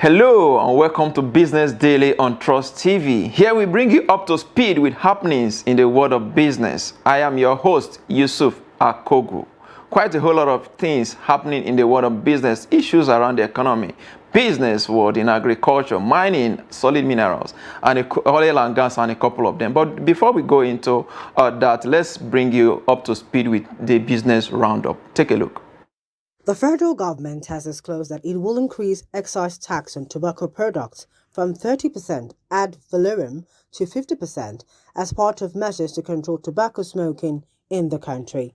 Hello and welcome to Business Daily on Trust TV. Here we bring you up to speed with happenings in the world of business. I am your host, Yusuf Akogu. Quite a whole lot of things happening in the world of business, issues around the economy, business world, in agriculture, mining, solid minerals, and oil and gas, and a couple of them. But before we go into that, let's bring you up to speed with the business roundup. Take a look. The federal government has disclosed that it will increase excise tax on tobacco products from 30% ad valorem to 50% as part of measures to control tobacco smoking in the country.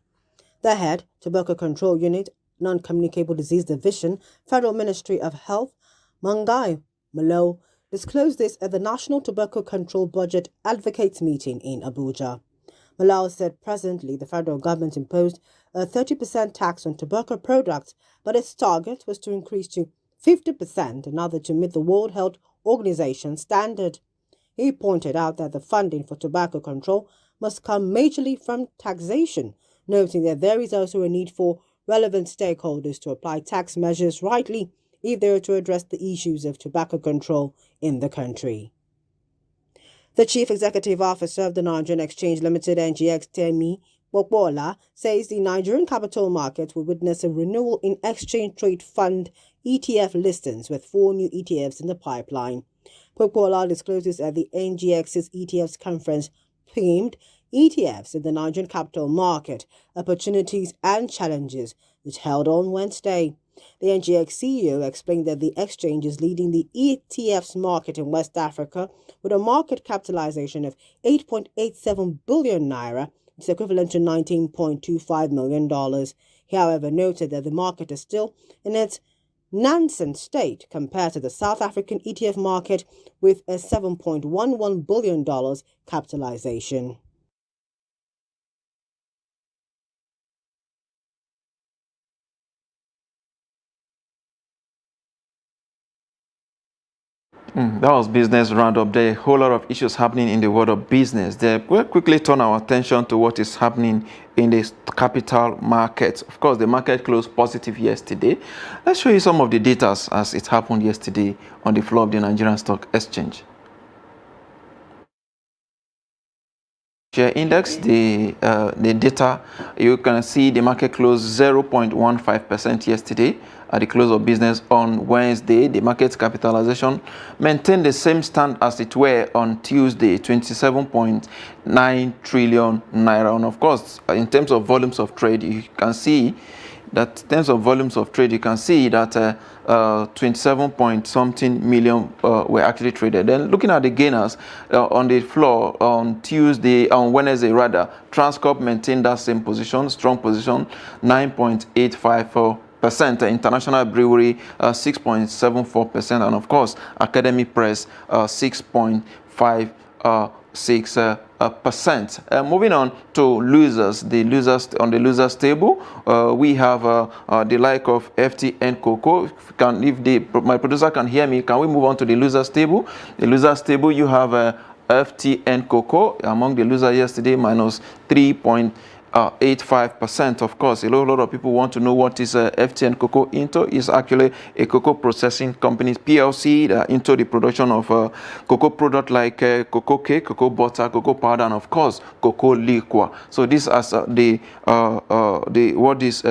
The head, Tobacco Control Unit, Non-Communicable Disease Division, Federal Ministry of Health, Mangai Malo, disclosed this at the National Tobacco Control Budget Advocates Meeting in Abuja. Malawi said presently the federal government imposed a 30% tax on tobacco products, but its target was to increase to 50% in order to meet the World Health Organization standard. He pointed out that the funding for tobacco control must come majorly from taxation, noting that there is also a need for relevant stakeholders to apply tax measures rightly if they are to address the issues of tobacco control in the country. The Chief Executive Officer of the Nigerian Exchange Limited, NGX, Temi Mokbola, says the Nigerian capital market will witness a renewal in exchange trade fund ETF listings with 4 new ETFs in the pipeline. Mokbola discloses at the NGX's ETFs conference themed ETFs in the Nigerian capital market, opportunities and challenges, which held on Wednesday. The NGX CEO explained that the exchange is leading the ETFs market in West Africa with a market capitalization of 8.87 billion naira, which is equivalent to $19.25 million. He, however, noted that the market is still in its nascent state compared to the South African ETF market with a $7.11 billion capitalization. That was business roundup. There are a whole lot of issues happening in the world of business. We'll quickly turn our attention to what is happening in the capital markets. Of course, the market closed positive yesterday. Let's show you some of the data as it happened yesterday on the floor of the Nigerian Stock Exchange. Share index, the data, you can see the market closed 0.15% yesterday at the close of business on Wednesday. The market capitalization maintained the same stand as it were on Tuesday, 27.9 trillion naira. And of course, in terms of volumes of trade, you can see that 27 point something million were actually traded. Then looking at the gainers on the floor on Wednesday rather, Transcorp maintained that same position, strong position, 9.854%. International Brewery 6.74%, and of course Academy Press 6.56%. Moving on to losers, on the losers table, we have the like of FTN Cocoa. If my producer can hear me, can we move on to the losers table? The losers table, you have FTN Cocoa among the losers yesterday, minus 3.85%. Of course, a lot of people want to know what is FTN Cocoa into. Is actually a cocoa processing company, PLC, into the production of cocoa product like cocoa cake, cocoa butter, cocoa powder, and of course cocoa liquor. So this is what this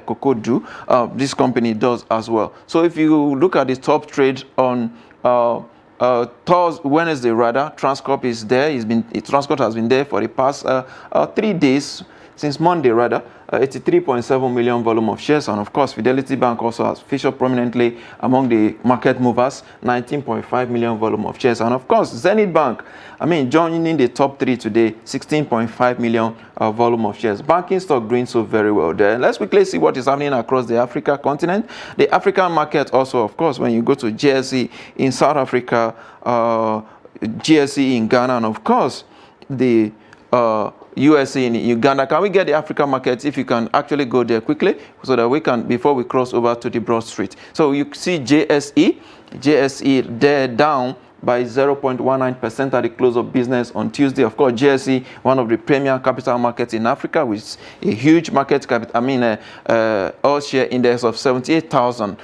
cocoa do. This company does as well. So if you look at the top trade on Wednesday rather, Transcorp is there. Transcorp has been there for the past 3 days. Since Monday, rather, 83.7 million volume of shares. And of course, Fidelity Bank also has featured prominently among the market movers, 19.5 million volume of shares. And of course, Zenith Bank, joining the top 3 today, 16.5 million volume of shares. Banking stock doing so very well there. Let's quickly see what is happening across the Africa continent. The African market also, of course, when you go to GSE in South Africa, GSE in Ghana, and of course, the USA in Uganda. Can we get the African market, if you can actually go there quickly, so that we can, before we cross over to the Broad Street. So you see JSE there down by 0.19% at the close of business on Tuesday. Of course, JSE, one of the premier capital markets in Africa, which is a huge market all share index of 78,000.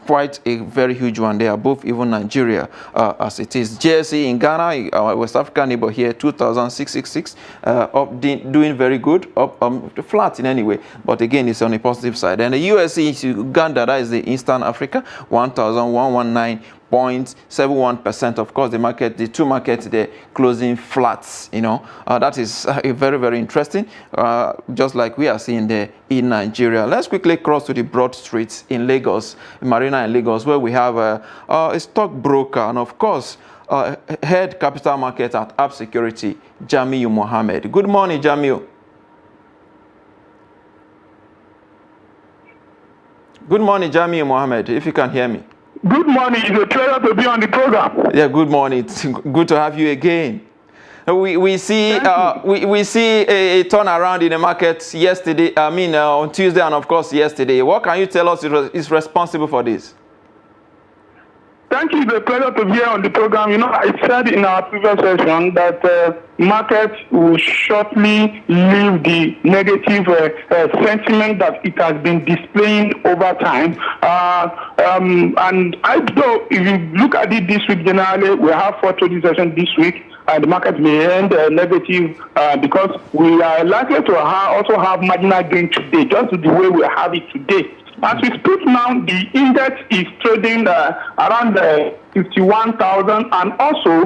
quite a very huge one. They are both even Nigeria as it is. JSE in Ghana, our West African neighbor here, 2,666, up doing very good, up flat in any way, but again it's on the positive side. And the USE in Uganda, that is the Eastern Africa, 1,119.71%. Of course, the two markets, they're closing flats. That is very, very interesting, just like we are seeing there in Nigeria. Let's quickly cross to the broad streets in Lagos, Marina in Lagos, where we have a stockbroker and of course head capital market at App Security, Jamiu Mohammed. Good morning, Jamiu. Good morning, Jamiu Mohammed, if you can hear me. Good morning. It's a pleasure to be on the program. Yeah, good morning. It's good to have you again. We see a turnaround in the market yesterday. On Tuesday and of course yesterday. What can you tell us is responsible for this? Thank you. It's a pleasure to be here on the program. I said in our previous session that markets will shortly leave the negative sentiment that it has been displaying over time. And if you look at it this week generally, we have 4 trading sessions this week. The market may end negative because we are likely to also have marginal gain today, just the way we have it today. As we speak now, the index is trading around 51,000, and also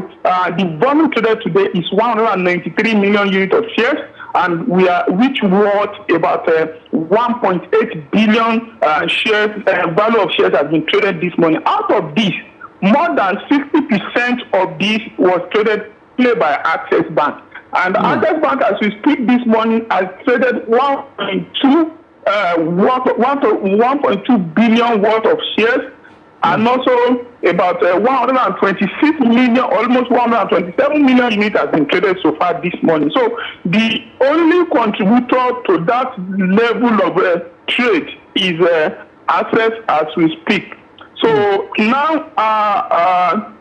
the volume traded today is 193 million units of shares, and which worth about 1.8 billion shares. Value of shares has been traded this morning. Out of this, more than 60% of this was traded by Access Bank, and Access Bank, as we speak this morning, has traded 1.2 billion worth of shares, and also about 126 million, almost 127 million units has been traded so far this morning. So the only contributor to that level of trade is Access as we speak. So now,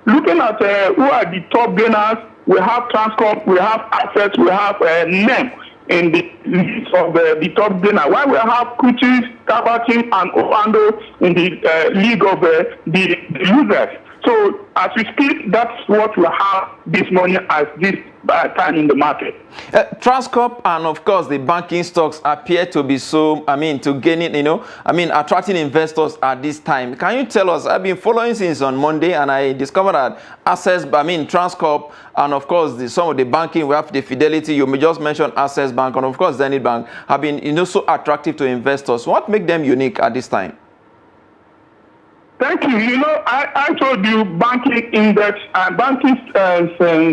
looking at who are the top gainers, we have Transcorp, we have Access, we have NEM in the list of the top gainer. While we have Kuchis, Kabatin, and Ovando in the league of the losers. So as we speak, that's what we have this morning as this time in the market. Transcorp and of course the banking stocks appear to be attracting investors at this time. Can you tell us? I've been following since on Monday, and I discovered that Transcorp, and of course some of the banking, we have the Fidelity, you may just mention Access Bank, and of course Zenith Bank have been so attractive to investors. What makes them unique at this time? Thank you. I told you banking index and banking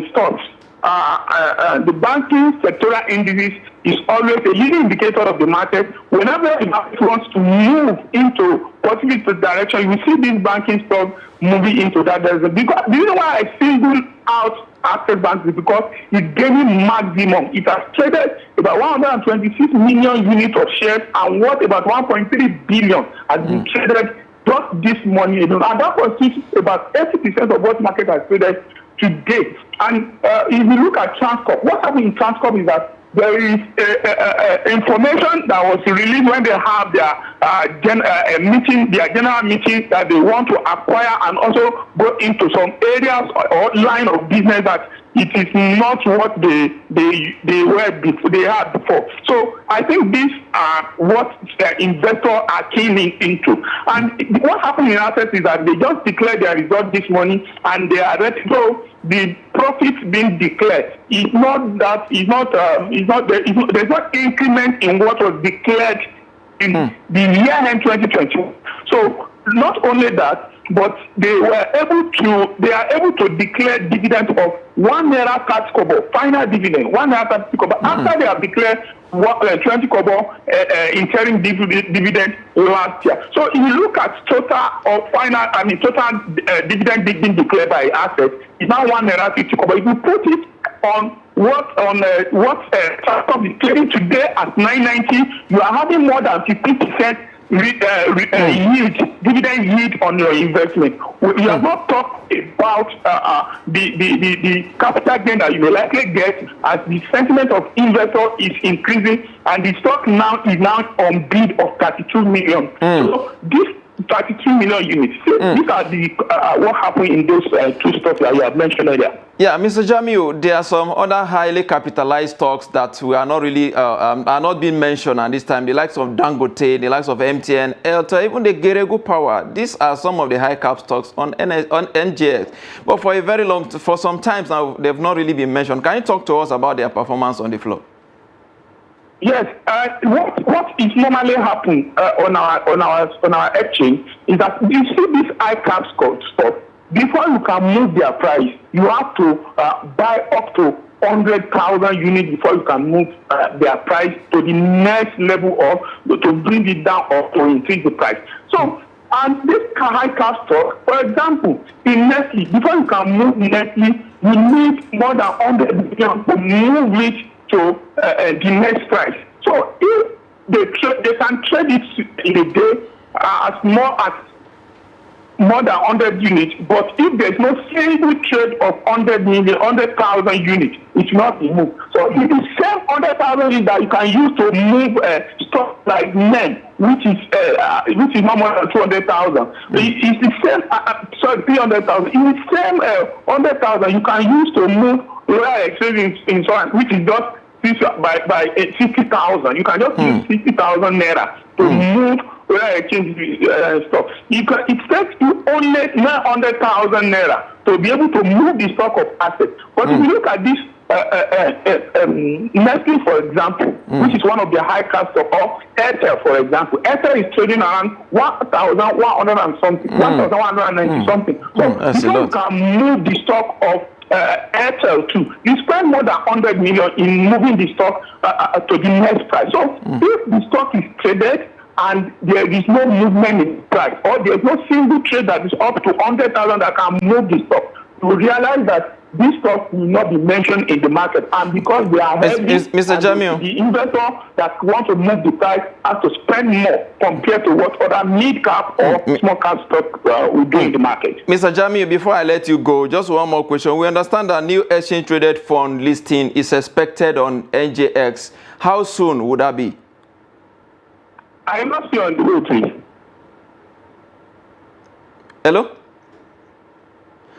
stocks. The banking sectoral indices is always a leading indicator of the market. Whenever the market wants to move into positive direction, you see this banking stock moving into that direction. Because the reason why I single out Access Bank is because it's gaining maximum. It has traded about 126 million units of shares and worth about 1.3 billion has been traded just this morning, and that constitutes about 80% of what market has traded today. And if you look at Transcorp, what happened in Transcorp is that there is information that was released when they have their general meeting that they want to acquire and also go into some areas or line of business that it is not what they had before. So I think these are what investors are keening into. And what happened in Access is that they just declared their result this morning and they are ready. So the profits being declared is not that there's no increment in what was declared in the year end 2021. So not only that, but they are able to declare dividends of 1 naira 30 kobo, final dividend, 1 naira 30 kobo, after they have declared 20 kobo interim dividend last year. So if you look at total dividend being declared by Access, it's now 1 naira 50 kobo. If you put it on what Transcorp is trading today at 990, you are having more than 15% dividend yield on your investment. We have not talked about the capital gain that you will likely get as the sentiment of investors is increasing, and the stock now is on bid of 32 million. So this 33 million units. So these are the what happened in those two stocks that you have mentioned earlier. Yeah, Mr. Jamiu, there are some other highly capitalized stocks that we are not really are not being mentioned at this time. The likes of Dangote, the likes of MTN, Airtel, even the Geregu Power. These are some of the high cap stocks on NGX. But for some time now, they've not really been mentioned. Can you talk to us about their performance on the floor? Yes, what is normally happen on our exchange is that you see this high cap stock. Before you can move their price, you have to buy up to 100,000 units before you can move their price to the next level of to bring it down or to increase the price. So, and this high cap stock, for example, in Nestle, before you can move Nestle, you need more than 100 million to move it to the next price. So if they can trade it in a day as more than 100 units, but if there's no single trade of 100,000 units, it will not be moved. So it is the same 100,000 units that you can use to move stock like NEN, which is not more than 200,000. It's the same, 300,000. It's the same 100,000 you can use to move Royal Exchange Insurance, which is just by 60,000. You can just use 60,000 naira to move Royal Exchange stock. It takes you only 900,000 naira to be able to move the stock of assets. But if you look at this Nestle, for example, which is one of the high cap stock, or Airtel, for example. Airtel is trading around 1,100 and something, 1,190 something. So you can move the stock of Airtel too. You spend more than 100 million in moving the stock to the next price. So if the stock is traded and there is no movement in price, or there is no single trade that is up to 100,000 that can move the stock, you realize that this stock will not be mentioned in the market, and because they are heavy, Mr. Jamiu, the investor that wants to move the price has to spend more compared to what other mid cap or small cap stock will do in the market. Mr. Jamiu, before I let you go, just one more question. We understand that new exchange traded fund listing is expected on NGX. How soon would that be? I am not sure on the road, please. Hello?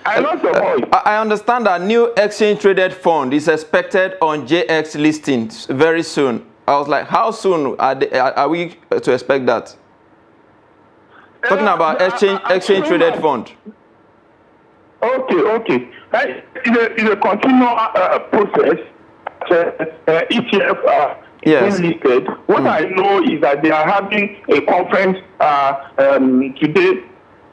I understand that new exchange traded fund is expected on JX listings very soon. I was like, how soon are we to expect that? Talking about exchange traded fund. Okay. It's a continual process. ETF yes. Being listed. What I know is that they are having a conference today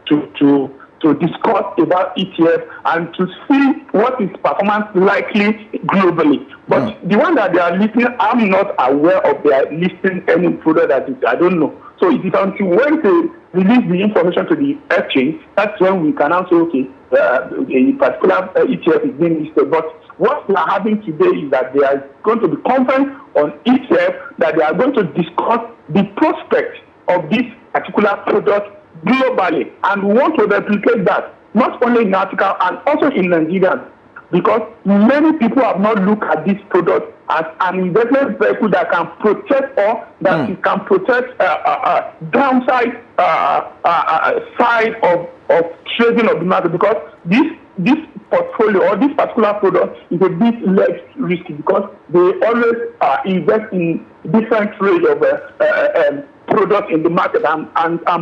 to discuss about ETF and to see what is performance likely globally. But the one that they are listing, I'm not aware of their listing any product that is, I don't know. So it is until when they release the information to the exchange, that's when we can now say, okay, a particular ETF is being listed. But what we are having today is that there is going to be conference on ETF that they are going to discuss the prospect of this particular product globally, and we want to replicate that not only in Africa and also in Nigeria, because many people have not looked at this product as an investment vehicle that can protect or that it can protect downside side of trading of the market, because this portfolio or this particular product is a bit less risky because they always invest in different range of product in the market and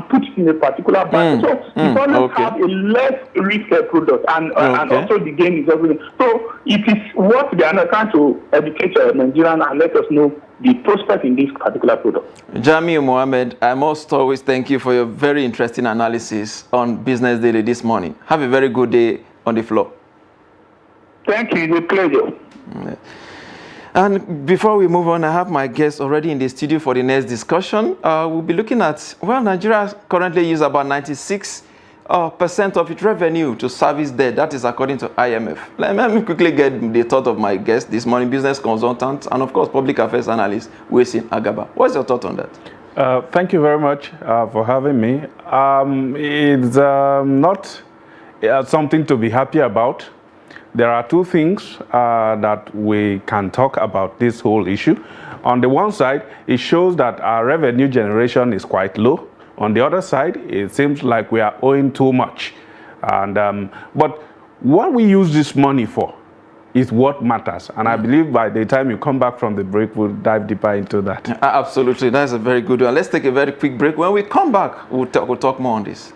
put it in a particular basket. So you always have a less risky product, and also the gain is everything. So it is what they are trying to educate Nigerians and let us know the prospect in this particular product. Jamiu Mohammed, I must always thank you for your very interesting analysis on Business Daily this morning. Have a very good day on the floor. Thank you. It's a pleasure. And before we move on, I have my guests already in the studio for the next discussion. We'll be looking at, Nigeria currently uses about 96% of its revenue to service debt. That is according to IMF. Let me quickly get the thought of my guest this morning, business consultant, and of course, public affairs analyst, Wesin Agaba. What's your thought on that? Thank you very much for having me. It's not something to be happy about. There are two things that we can talk about this whole issue. On the one side, it shows that our revenue generation is quite low. On the other side, it seems like we are owing too much. And but what we use this money for is what matters. And I believe by the time you come back from the break, we'll dive deeper into that. Absolutely, that's a very good one. Let's take a very quick break. When we come back, we'll talk more on this.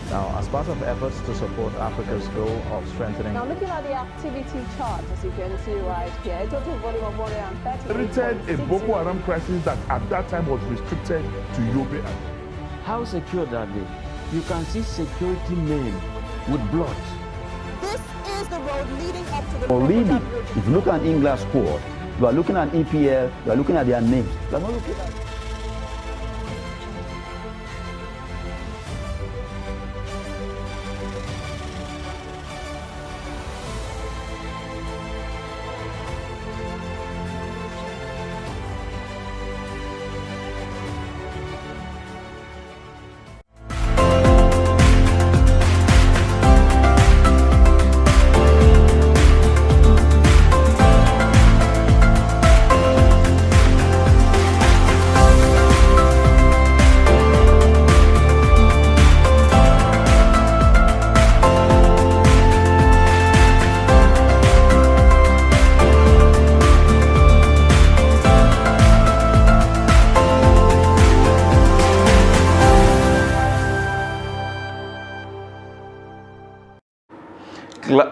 Now, as part of efforts to support Africa's goal of strengthening... Now, looking at the activity chart, as you can see right here, a total volume of 130... Created a Boko Haram crisis that at that time was restricted to Yobe. How secure are they? You can see security men with blood. This is the road leading up to the... Already, if you look at England squad, you are looking at EPL, you are looking at their names. You are not looking at...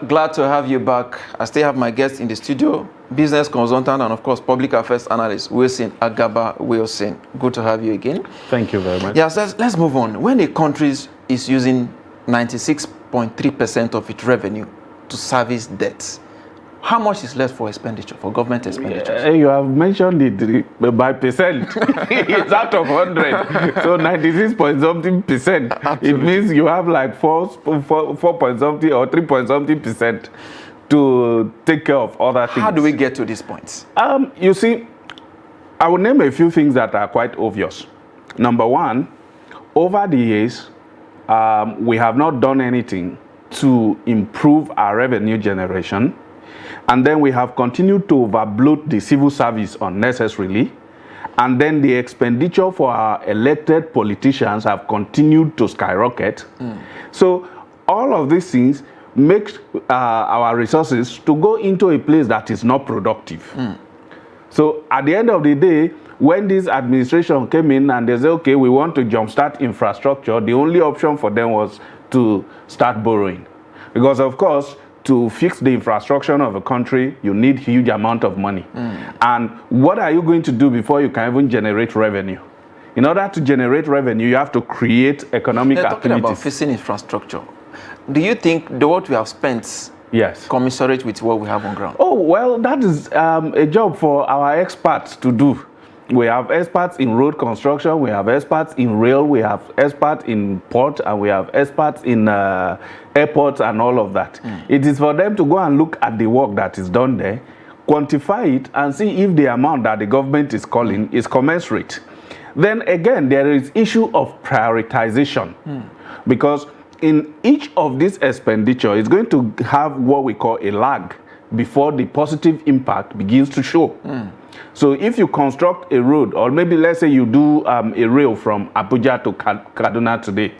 Glad to have you back. I still have my guest in the studio, business consultant and of course public affairs analyst Wilson Agaba Wilson. Good to have you again. Thank you very much. Yes, let's move on. When a country is using 96.3% of its revenue to service debts, how much is left for expenditure, for government expenditures? You have mentioned it by percent. It's out of 100. So 96 point something percent. It means you have like 4 point something or 3 point something percent to take care of other things. How do we get to this point? You see, I will name a few things that are quite obvious. Number one, over the years, we have not done anything to improve our revenue generation. And then we have continued to overbloat the civil service unnecessarily. And then the expenditure for our elected politicians have continued to skyrocket. So all of these things make our resources to go into a place that is not productive. So at the end of the day, when this administration came in and they said, okay, we want to jumpstart infrastructure, the only option for them was to start borrowing. Because of course, to fix the infrastructure of a country, you need huge amount of money. And what are you going to do before you can even generate revenue? In order to generate revenue, you have to create economic activities. Talking about fixing infrastructure, do you think what we have spent commensurate with what we have on ground? Oh, well, that is a job for our experts to do. We have experts in road construction, we have experts in rail, we have experts in port, and we have experts in airports and all of that. It is for them to go and look at the work that is done there, quantify it, and see if the amount that the government is calling is commensurate. Then again, there is issue of prioritization, because in each of these expenditure, it's going to have what we call a lag before the positive impact begins to show. So if you construct a road, or maybe let's say you do a rail from Abuja to Kaduna today,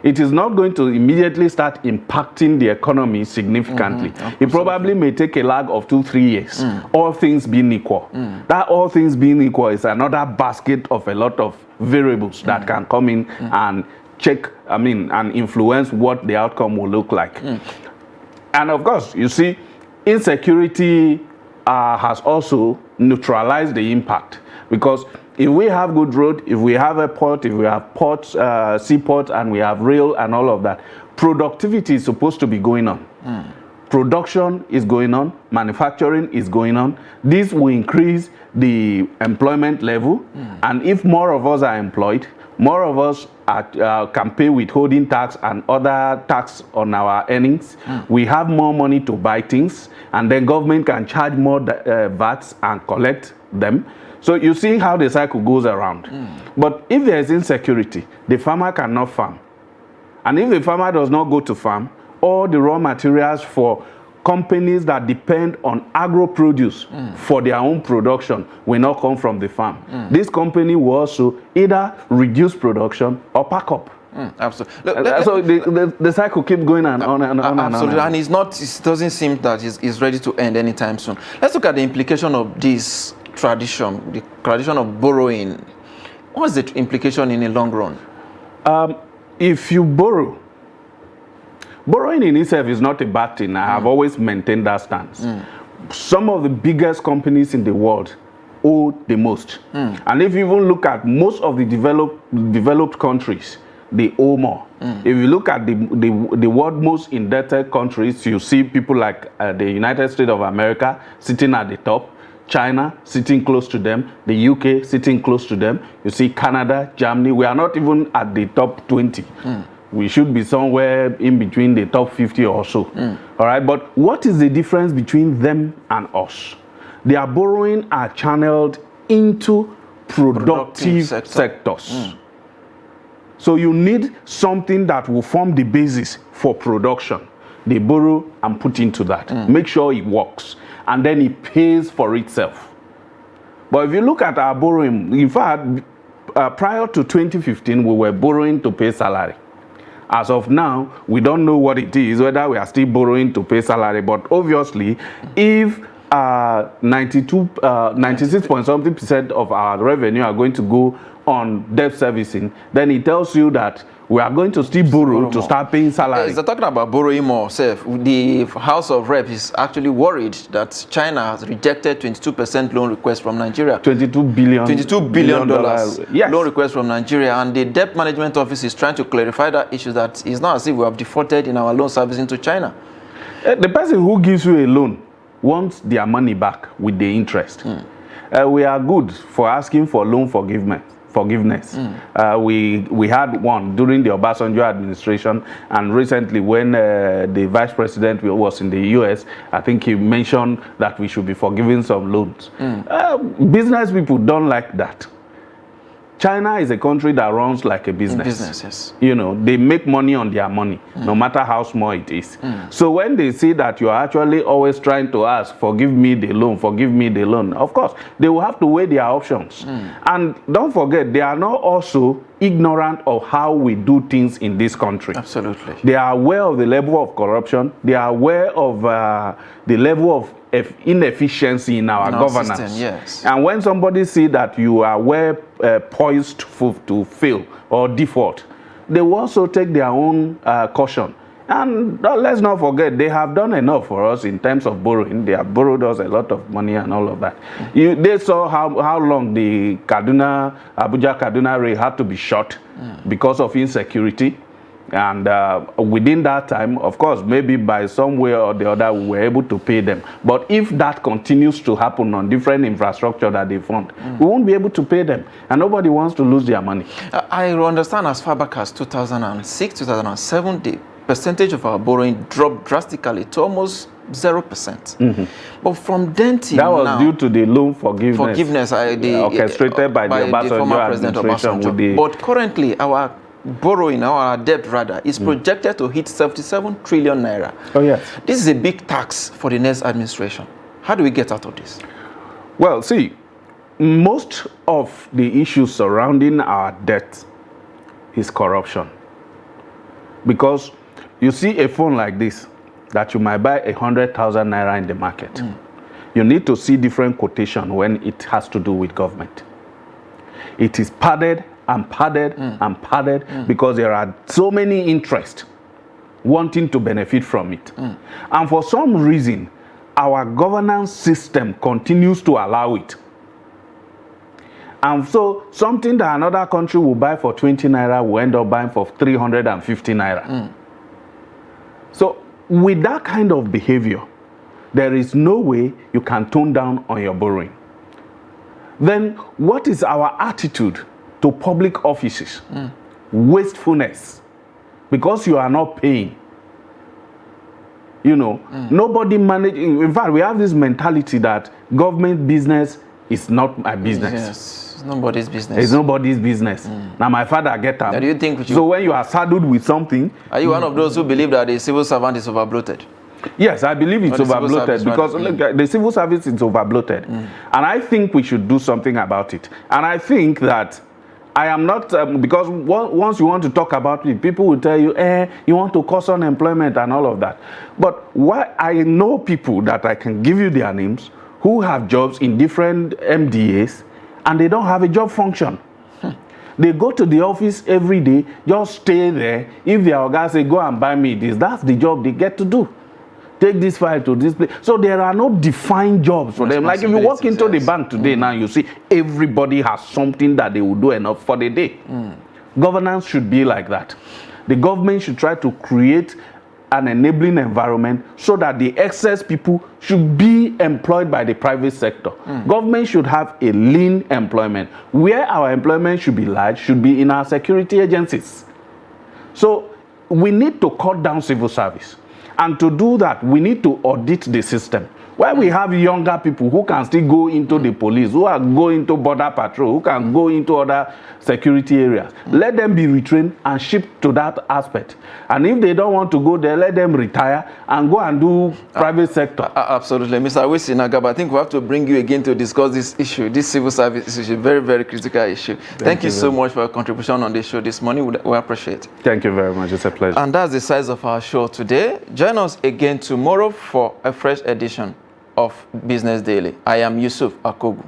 it is not going to immediately start impacting the economy significantly. It probably may take a lag of 2-3 years, all things being equal. That all things being equal is another basket of a lot of variables that can come in and check, and influence what the outcome will look like. And of course, you see, insecurity has also neutralized the impact, because if we have good road, if we have a port, if we have ports, seaports, and we have rail and all of that, productivity is supposed to be going on. Production is going on, manufacturing is going on. This will increase the employment level, and if more of us are employed, more of us can pay withholding tax and other tax on our earnings. We have more money to buy things, and then government can charge more VATs and collect them. So you see how the cycle goes around. But if there is insecurity, the farmer cannot farm. And if the farmer does not go to farm, all the raw materials for companies that depend on agro-produce for their own production will not come from the farm. This company will also either reduce production or pack up. Absolutely. So the cycle keeps going on and on. Absolutely, and it's not. It doesn't seem that it's ready to end anytime soon. Let's look at the implication of this tradition, the tradition of borrowing. What's the implication in the long run? If you borrow, borrowing in itself is not a bad thing. I have always maintained that stance. Some of the biggest companies in the world owe the most, and if you even look at most of the developed countries, they owe more. If you look at the world's most indebted countries, you see people like the United States of America sitting at the top, China sitting close to them, the UK sitting close to them. You see Canada, Germany. We are not even at the top 20. We should be somewhere in between the top 50 or so. All right, but what is the difference between them and us? Their borrowing are channeled into productive sectors. So you need something that will form the basis for production. They borrow and put into that. Make sure it works. And then it pays for itself. But if you look at our borrowing, in fact, prior to 2015, we were borrowing to pay salary. As of now, we don't know what it is, whether we are still borrowing to pay salary. But obviously, if 96 point something % of our revenue are going to go on debt servicing, then it tells you that we are going to still borrow to start paying salary. They're talking about borrowing more. The House of Reps is actually worried that China has rejected 22% loan request from Nigeria. $22 billion Yes. Loan request from Nigeria, and the Debt Management Office is trying to clarify that issue, that it's not as if we have defaulted in our loan servicing to China. The person who gives you a loan wants their money back with the interest. We are good for asking for loan forgiveness. We had one during the Obasanjo administration, and recently when the vice president was in the US, I think he mentioned that we should be forgiving some loans. Business people don't like that. China is a country that runs like a business. Yes. You know, they make money on their money, no matter how small it is. So when they see that you are actually always trying to ask, forgive me the loan, of course, they will have to weigh their options. And don't forget, they are not also ignorant of how we do things in this country. Absolutely. They are aware of the level of corruption. They are aware of the level of inefficiency in our governance. System, yes. And when somebody see that you are poised to fail or default, they will also take their own caution. And let's not forget, they have done enough for us in terms of borrowing. They have borrowed us a lot of money and all of that. They saw how long the Abuja-Kaduna rail had to be shut because of insecurity. And within that time, of course, maybe by some way or the other, we were able to pay them. But if that continues to happen on different infrastructure that they fund, we won't be able to pay them. And nobody wants to lose their money. I understand as far back as 2006, 2007, the percentage of our borrowing dropped drastically to almost 0%. But from then till now, that was due to the loan forgiveness orchestrated by the Obasanjo administration. But currently, our borrowing, our debt rather, is projected to hit 77 trillion naira. Oh yes. This is a big tax for the next administration. How do we get out of this? Well, see, most of the issues surrounding our debt is corruption. Because you see a phone like this that you might buy 100,000 naira in the market. You need to see different quotation when it has to do with government. It is padded and padded and padded because there are so many interests wanting to benefit from it. And for some reason, our governance system continues to allow it. And so something that another country will buy for 20 naira will end up buying for 350 naira. So with that kind of behavior, there is no way you can tone down on your borrowing. Then what is our attitude to public offices? Wastefulness. Because you are not paying. You know, nobody managing. In fact, we have this mentality that government business is not my business. Yes, it's nobody's business. It's nobody's business. Now my father get up. Do you think so when you are saddled with something, are you one of those who believe that a civil servant is overbloated? Yes, I believe it's Or the civil overbloated service, because rather. look, the civil service is overbloated. And I think we should do something about it. And I think that I am not, because once you want to talk about it, people will tell you, you want to cause unemployment and all of that. But why I know people that I can give you their names who have jobs in different MDAs and they don't have a job function. They go to the office every day, just stay there. If their guy say, go and buy me this, that's the job they get to do. Take this file to this place. So there are no defined jobs for them. Like if you walk into the bank today now, you see everybody has something that they will do enough for the day. Governance should be like that. The government should try to create an enabling environment so that the excess people should be employed by the private sector. Government should have a lean employment. Where our employment should be large should be in our security agencies. So we need to cut down civil service. And to do that, we need to audit the system. Where we have younger people who can still go into the police, who are going into border patrol, who can go into other security areas. Let them be retrained and shipped to that aspect. And if they don't want to go there, let them retire and go and do private sector. Absolutely. Mr. Awesinagaba, I think we have to bring you again to discuss this issue, this civil service issue, very, very critical issue. Thank you so much for your contribution on this show this morning. We appreciate it. Thank you very much. It's a pleasure. And that's the size of our show today. Join us again tomorrow for a fresh edition of Business Daily. I am Yusuf Akogu.